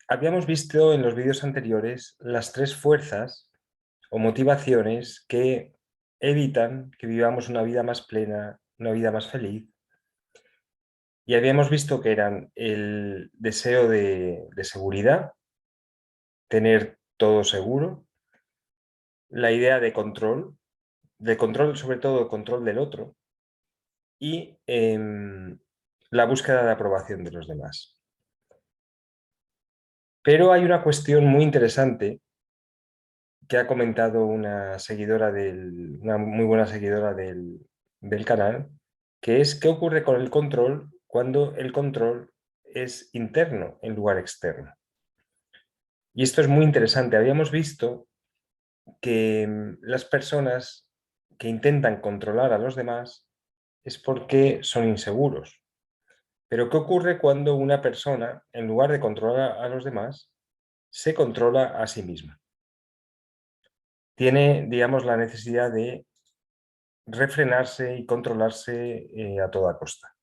Habíamos visto en los vídeos anteriores las tres fuerzas o motivaciones que evitan que vivamos una vida más plena, una vida más feliz. Y habíamos visto que eran el deseo de seguridad, tener todo seguro, la idea de control, sobre todo control del otro, y la búsqueda de aprobación de los demás. Pero hay una cuestión muy interesante que ha comentado una muy buena seguidora del canal, que es qué ocurre con el control cuando el control es interno en lugar externo. Y esto es muy interesante. Habíamos visto que las personas que intentan controlar a los demás es porque son inseguros. Pero ¿qué ocurre cuando una persona, en lugar de controlar a los demás, se controla a sí misma? Tiene, digamos, la necesidad de refrenarse y controlarse a toda costa.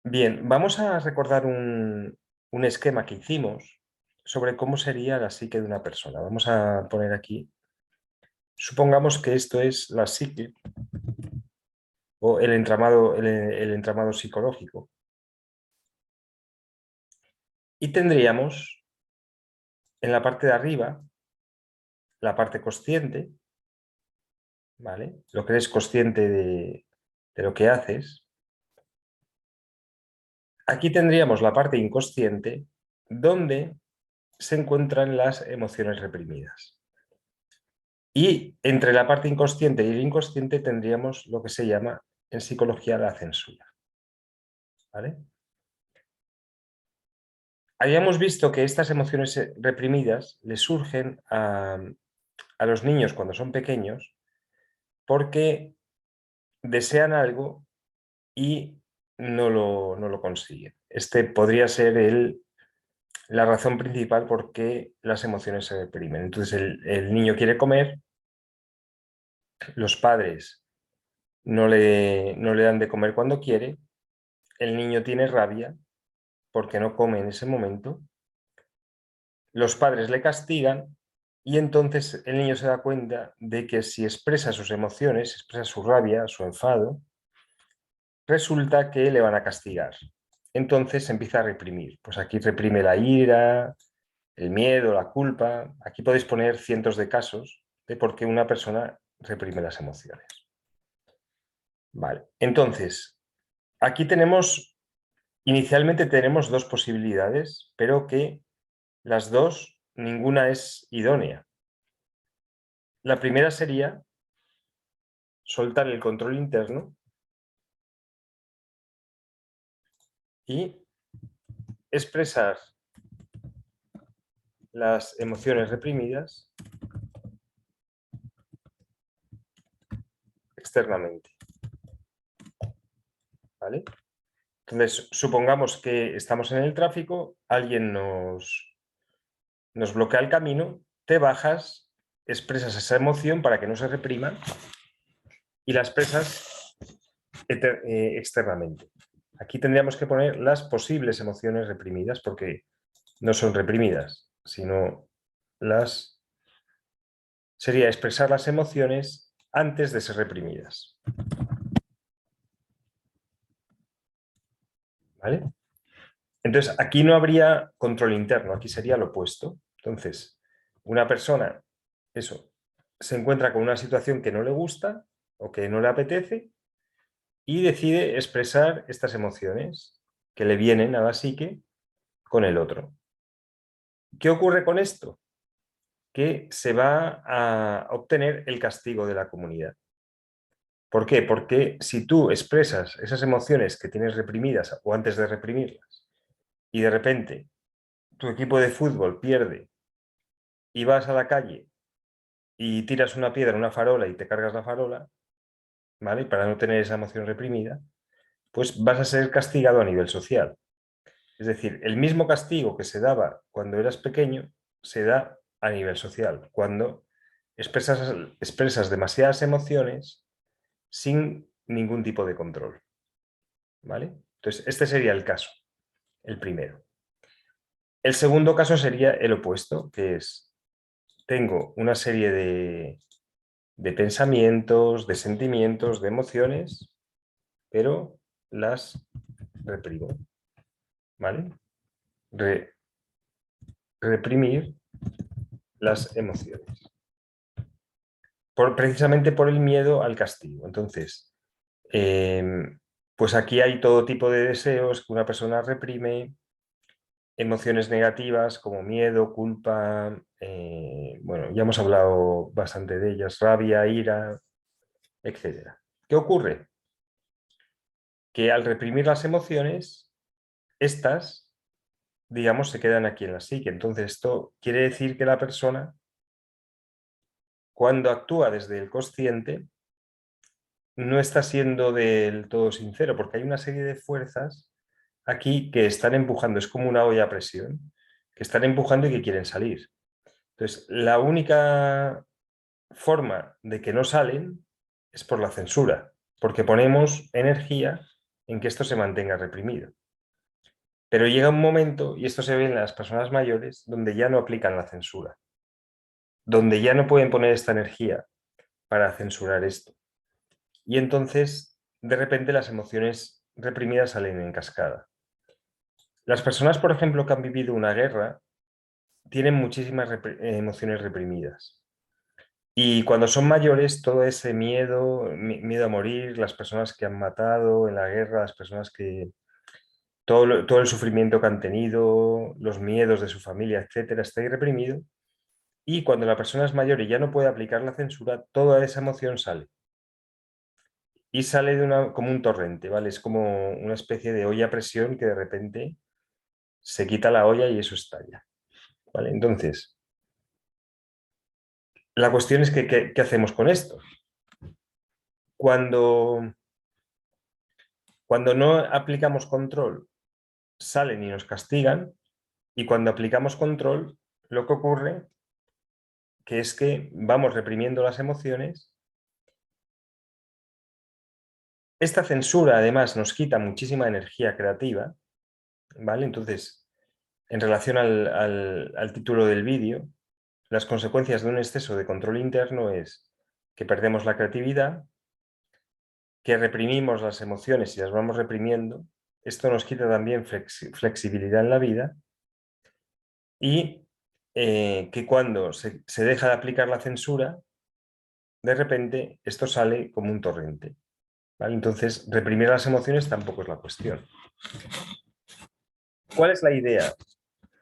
Bien, vamos a recordar un esquema que hicimos sobre cómo sería la psique de una persona. Vamos a poner aquí, supongamos que esto es la psique o el entramado psicológico. Y tendríamos en la parte de arriba la parte consciente, ¿vale? Lo que eres consciente de lo que haces. Aquí tendríamos la parte inconsciente, donde se encuentran las emociones reprimidas. Y entre la parte inconsciente y el inconsciente tendríamos lo que se llama en psicología la censura. ¿Vale? Habíamos visto que estas emociones reprimidas les surgen a los niños cuando son pequeños porque desean algo y no lo consiguen. Este podría ser la razón principal por qué las emociones se reprimen. Entonces el niño quiere comer, los padres no le dan de comer cuando quiere, el niño tiene rabia porque no come en ese momento, los padres le castigan y entonces el niño se da cuenta de que si expresa sus emociones, expresa su rabia, su enfado, resulta que le van a castigar. Entonces se empieza a reprimir. Pues aquí reprime la ira, el miedo, la culpa. Aquí podéis poner cientos de casos de por qué una persona reprime las emociones. Vale, entonces, aquí inicialmente tenemos dos posibilidades, pero que las dos, ninguna es idónea. La primera sería soltar el control interno y expresar las emociones reprimidas externamente. ¿Vale? Entonces, supongamos que estamos en el tráfico, alguien nos bloquea el camino, te bajas, expresas esa emoción para que no se reprima y la expresas externamente. Aquí tendríamos que poner las posibles emociones reprimidas porque no son reprimidas, sino sería expresar las emociones antes de ser reprimidas. ¿Vale? Entonces, aquí no habría control interno, aquí sería lo opuesto. Entonces, una persona, eso, se encuentra con una situación que no le gusta o que no le apetece y decide expresar estas emociones que le vienen a la psique con el otro. ¿Qué ocurre con esto? Que se va a obtener el castigo de la comunidad. ¿Por qué? Porque si tú expresas esas emociones que tienes reprimidas o antes de reprimirlas y de repente tu equipo de fútbol pierde y vas a la calle y tiras una piedra en una farola y te cargas la farola, ¿vale? Para no tener esa emoción reprimida, pues vas a ser castigado a nivel social. Es decir, el mismo castigo que se daba cuando eras pequeño se da a nivel social, cuando expresas demasiadas emociones sin ningún tipo de control. ¿Vale? Entonces, este sería el caso. el primero. El segundo caso sería el opuesto, que es, tengo una serie de pensamientos, de sentimientos, de emociones, pero las reprimo, ¿vale? Reprimir las emociones. Precisamente por el miedo al castigo. Entonces, pues aquí hay todo tipo de deseos que una persona reprime, emociones negativas como miedo, culpa, bueno, ya hemos hablado bastante de ellas, rabia, ira, etc. ¿Qué ocurre? Que al reprimir las emociones, estas, digamos, se quedan aquí en la psique. Entonces, esto quiere decir que la persona, cuando actúa desde el consciente, no está siendo del todo sincero, porque hay una serie de fuerzas aquí que están empujando, es como una olla a presión, que están empujando y que quieren salir. Entonces, la única forma de que no salen es por la censura, porque ponemos energía en que esto se mantenga reprimido. Pero llega un momento, y esto se ve en las personas mayores, donde ya no aplican la censura, donde ya no pueden poner esta energía para censurar esto. Y entonces, de repente, las emociones reprimidas salen en cascada. Las personas, por ejemplo, que han vivido una guerra, tienen muchísimas emociones reprimidas. Y cuando son mayores, todo ese miedo, miedo a morir, las personas que han matado en la guerra, las personas que... todo el sufrimiento que han tenido, los miedos de su familia, etcétera, está ahí reprimido. Y cuando la persona es mayor y ya no puede aplicar la censura, toda esa emoción sale. Y sale como un torrente, ¿vale? Es como una especie de olla a presión que de repente se quita la olla y eso estalla, ¿vale? Entonces, la cuestión es que, ¿qué hacemos con esto? Cuando, cuando no aplicamos control, salen y nos castigan, y cuando aplicamos control, lo que ocurre que es que vamos reprimiendo las emociones. Esta censura además nos quita muchísima energía creativa, ¿vale? Entonces, en relación al título del vídeo, las consecuencias de un exceso de control interno es que perdemos la creatividad, que reprimimos las emociones y las vamos reprimiendo. Esto nos quita también flexibilidad en la vida y que cuando se deja de aplicar la censura, de repente esto sale como un torrente, ¿vale? Entonces, reprimir las emociones tampoco es la cuestión. ¿Cuál es la idea?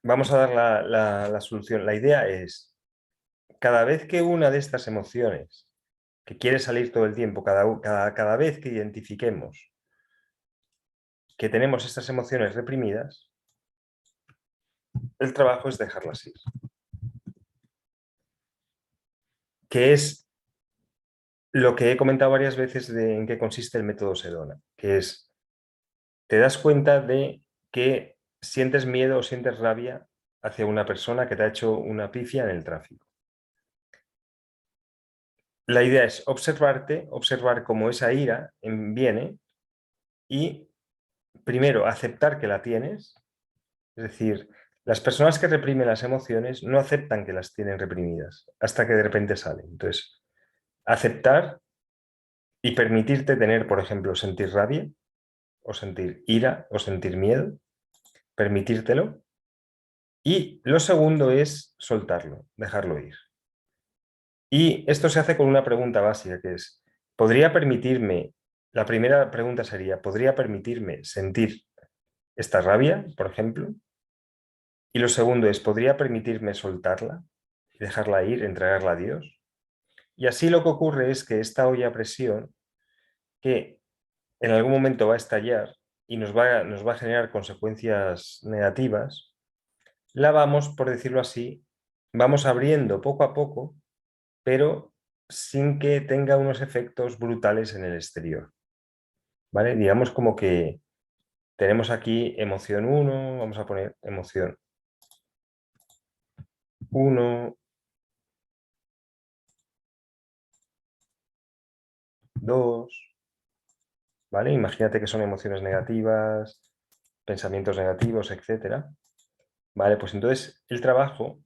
Vamos a dar la solución. La idea es, cada vez que una de estas emociones que quiere salir todo el tiempo, cada vez que identifiquemos que tenemos estas emociones reprimidas, el trabajo es dejarlas ir. Que es lo que he comentado varias veces en qué consiste el método Sedona, que es, te das cuenta de que sientes miedo o sientes rabia hacia una persona que te ha hecho una pifia en el tráfico. La idea es observarte, observar cómo esa ira viene y primero aceptar que la tienes, es decir, las personas que reprimen las emociones no aceptan que las tienen reprimidas hasta que de repente salen. Entonces, aceptar y permitirte tener, por ejemplo, sentir rabia o sentir ira o sentir miedo, permitírtelo. Y lo segundo es soltarlo, dejarlo ir. Y esto se hace con una pregunta básica que es, ¿podría permitirme, la primera pregunta sería, ¿podría permitirme sentir esta rabia, por ejemplo? Y lo segundo es, ¿podría permitirme soltarla y dejarla ir, entregarla a Dios? Y así lo que ocurre es que esta olla a presión, que en algún momento va a estallar y nos va a generar consecuencias negativas, la vamos, por decirlo así, vamos abriendo poco a poco, pero sin que tenga unos efectos brutales en el exterior, ¿vale? Digamos como que tenemos aquí emoción 1, vamos a poner emoción 1, 2, ¿vale? Imagínate que son emociones negativas, pensamientos negativos, etcétera. Vale, pues entonces el trabajo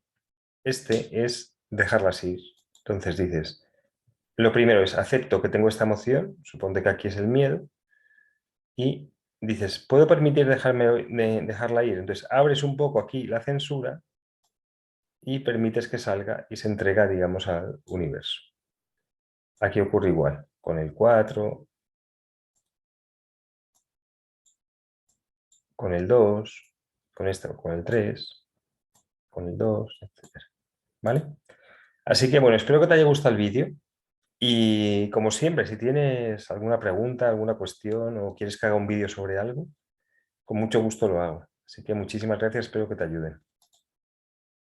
es dejarlas ir. Entonces dices, lo primero es acepto que tengo esta emoción, suponte que aquí es el miedo, y dices, ¿puedo permitir dejarla ir? Entonces abres un poco aquí la censura y permites que salga y se entrega, digamos, al universo. Aquí ocurre igual, con el 4, con el 2, con el 3, con el 2, etc. ¿Vale? Así que bueno, espero que te haya gustado el vídeo y como siempre, si tienes alguna pregunta, alguna cuestión o quieres que haga un vídeo sobre algo, con mucho gusto lo hago. Así que muchísimas gracias, espero que te ayuden.